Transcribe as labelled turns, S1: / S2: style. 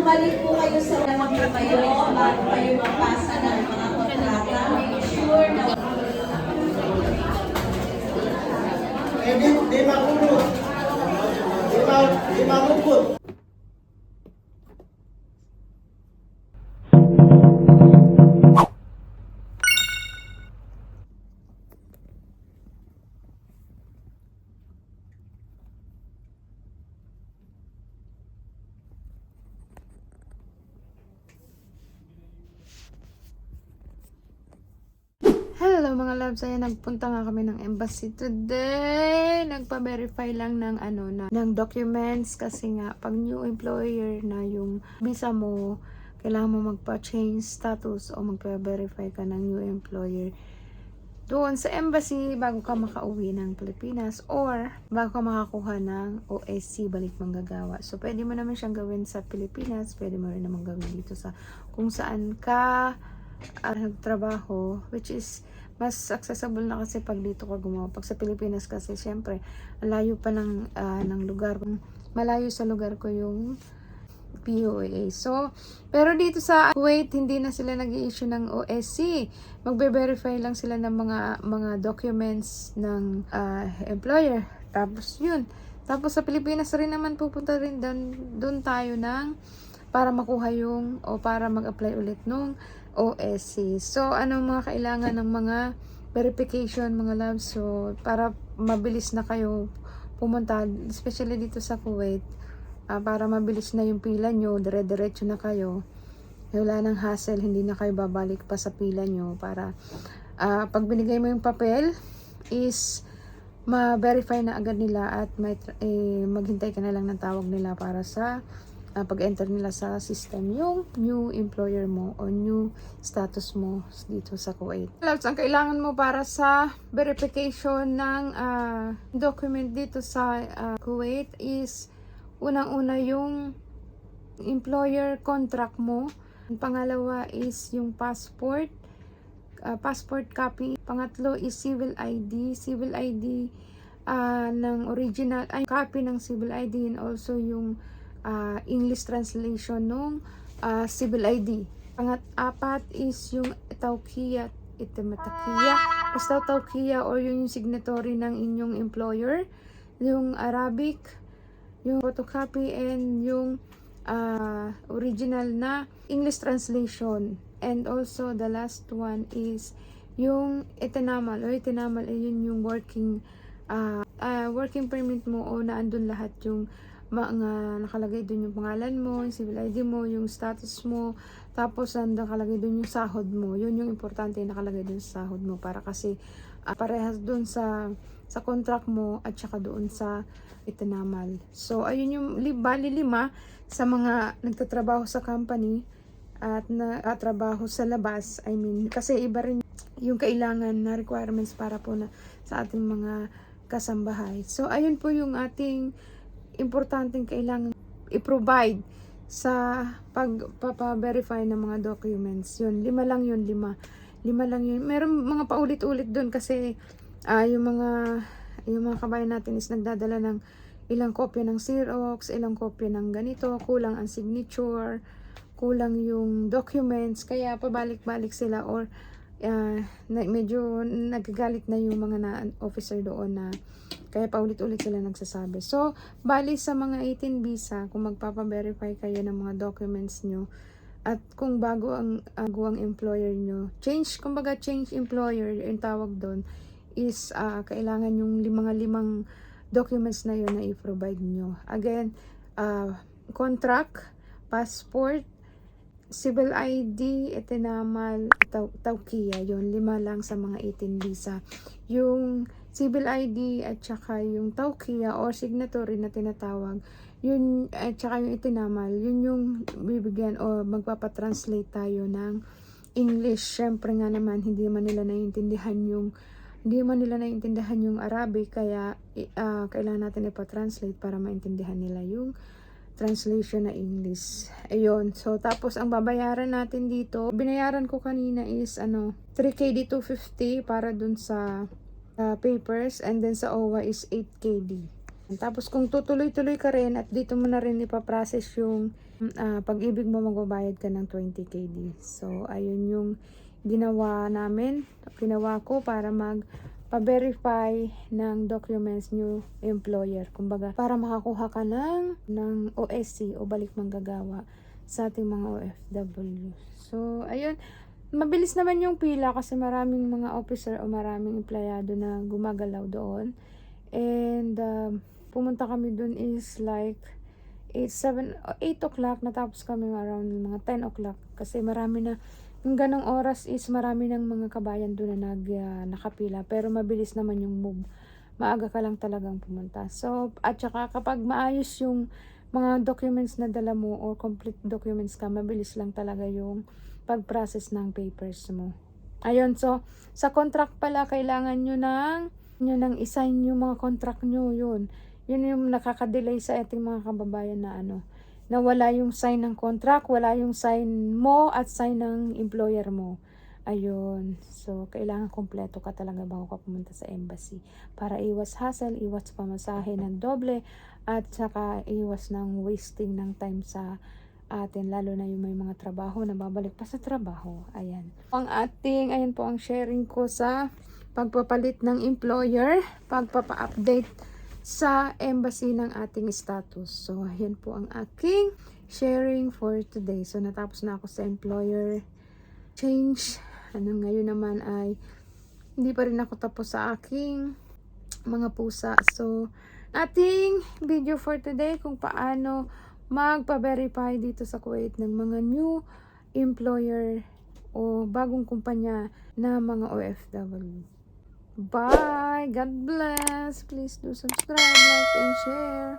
S1: bumalik po kayo sa magkakayo bago kayo mapasa ng mga kontrata. Make sure na
S2: Di makulot. Di malungkot.
S3: Hello mga loves, ayan nagpunta nga kami ng embassy today. Nagpa-verify lang ng ng documents kasi nga pag new employer na yung visa mo, kailangan mo magpa-change status o magpa-verify ka ng new employer doon sa embassy bago ka makauwi ng Pilipinas or bago ka makakuha ng OSC balik manggagawa. So pwede mo naman siyang gawin sa Pilipinas, pwede mo rin naman gawin dito sa kung saan ka nagtrabaho, which is mas accessible na kasi pag dito ka gumawa. Pag sa Pilipinas kasi syempre malayo pa ng lugar, malayo sa lugar ko yung POA. So pero dito sa Kuwait hindi na sila nag-i-issue ng OSC, magbe-verify lang sila ng mga documents ng employer, tapos yun. Tapos sa Pilipinas rin naman pupunta rin doon tayo para makuha yung o para mag-apply ulit nung OSC. So, anong mga kailangan ng mga verification, mga loves? So, para mabilis na kayo pumunta, especially dito sa Kuwait, para mabilis na yung pila nyo, dire-diretso na kayo. Wala nang hassle, hindi na kayo babalik pa sa pila nyo para pag binigay mo yung papel is ma-verify na agad nila at maghintay ka na lang ng tawag nila para sa pag-enter nila sa system yung new employer mo o new status mo dito sa Kuwait. Loves, ang kailangan mo para sa verification ng document dito sa Kuwait is unang-una yung employer contract mo. Ang pangalawa is yung passport copy. Pangatlo is civil ID ng original, copy ng civil ID, and also yung English translation ng civil ID. Pang-apat is yung tawkiya, basta tawkiya or yung signatory ng inyong employer, yung Arabic, yung photocopy, and yung original na English translation. And also the last one is yung itinamal ay yun yung working permit mo o naandun lahat yung mga nakalagay dun yung pangalan mo, yung civil ID mo, yung status mo, tapos nakalagay dun yung sahod mo. Yun yung importante, nakalagay dun sa sahod mo para kasi parehas dun sa contract mo at saka doon sa itinamal. So ayun yung bali 5 sa mga nagtatrabaho sa company at trabaho sa labas. I mean, kasi iba rin yung kailangan na requirements para po sa ating mga kasambahay. So ayun po yung ating importanteng kailangan i-provide sa pagpapa-verify ng mga documents. Yun, 5 lang yun, 5 lang yun. Meron mga paulit-ulit doon kasi yung mga kabayan natin is nagdadala ng ilang kopya ng Xerox, ilang kopya ng ganito, kulang ang signature, kulang yung documents, kaya pabalik-balik sila or medyo nagagalit na yung mga officer doon na kaya paulit-ulit sila nagsasabi. So, bali sa mga 18 visa, kung magpapa-verify kayo ng mga documents nyo at kung bago ang employer nyo, change employer, yung tawag doon is kailangan yung 5 documents na yun na i-provide nyo. Again, contract, passport, civil ID, itinamal, tawkiya, yun 5 lang sa mga 18 visa. Yung civil ID at saka yung tawkiya or signatory na tinatawag, yun at saka yung itinamal, yun yung bibigyan o magpapatranslate tayo ng English. Syempre nga naman hindi man nila naiintindihan yung Arabic, kaya kailangan natin ipa-translate para maintindihan nila yung translation na English. Ayun. So, tapos ang babayaran natin dito, binayaran ko kanina is 3KD 250 para dun sa papers, and then sa OWA is 8KD. Tapos kung tutuloy-tuloy ka rin at dito mo na rin ipaprocess yung pag-ibig mo, magbabayad ka ng 20KD. So, ayun yung ginawa ko para pa-verify ng documents new employer. Kumbaga, para makakuha ka ng OSC o balik manggagawa sa ating mga OFW. So, ayun. Mabilis naman yung pila kasi maraming mga officer o maraming empleyado na gumagalaw doon. And, pumunta kami doon is like 8 o'clock. Natapos kami around mga 10 o'clock. Kasi marami na, yung ganong oras is marami ng mga kabayan doon na nakapila. Pero mabilis naman yung move. Maaga ka lang talagang pumunta. So, at saka kapag maayos yung mga documents na dala mo or complete documents ka, mabilis lang talaga yung pag-process ng papers mo. Ayun, so, sa contract pala, kailangan nyo nang isign yung mga contract nyo, yun. Yun yung nakaka-delay sa ating mga kababayan na na wala yung sign ng contract, wala yung sign mo at sign ng employer mo. Ayun. So, kailangan kompleto ka talaga bago ka pumunta sa embassy. Para iwas hassle, iwas pamasahe ng doble, at saka iwas ng wasting ng time sa atin, lalo na yung may mga trabaho na babalik pa sa trabaho. Ayan. Ayan po ang sharing ko sa pagpapalit ng employer, pagpapa-update sa embassy ng ating status. So, ayan po ang aking sharing for today. So, natapos na ako sa employer change. Ngayon naman ay hindi pa rin ako tapos sa aking mga pusa. So, ating video for today kung paano magpa-verify dito sa Kuwait ng mga new employer o bagong kumpanya na mga OFW. Bye! God bless! Please do subscribe, like, and share.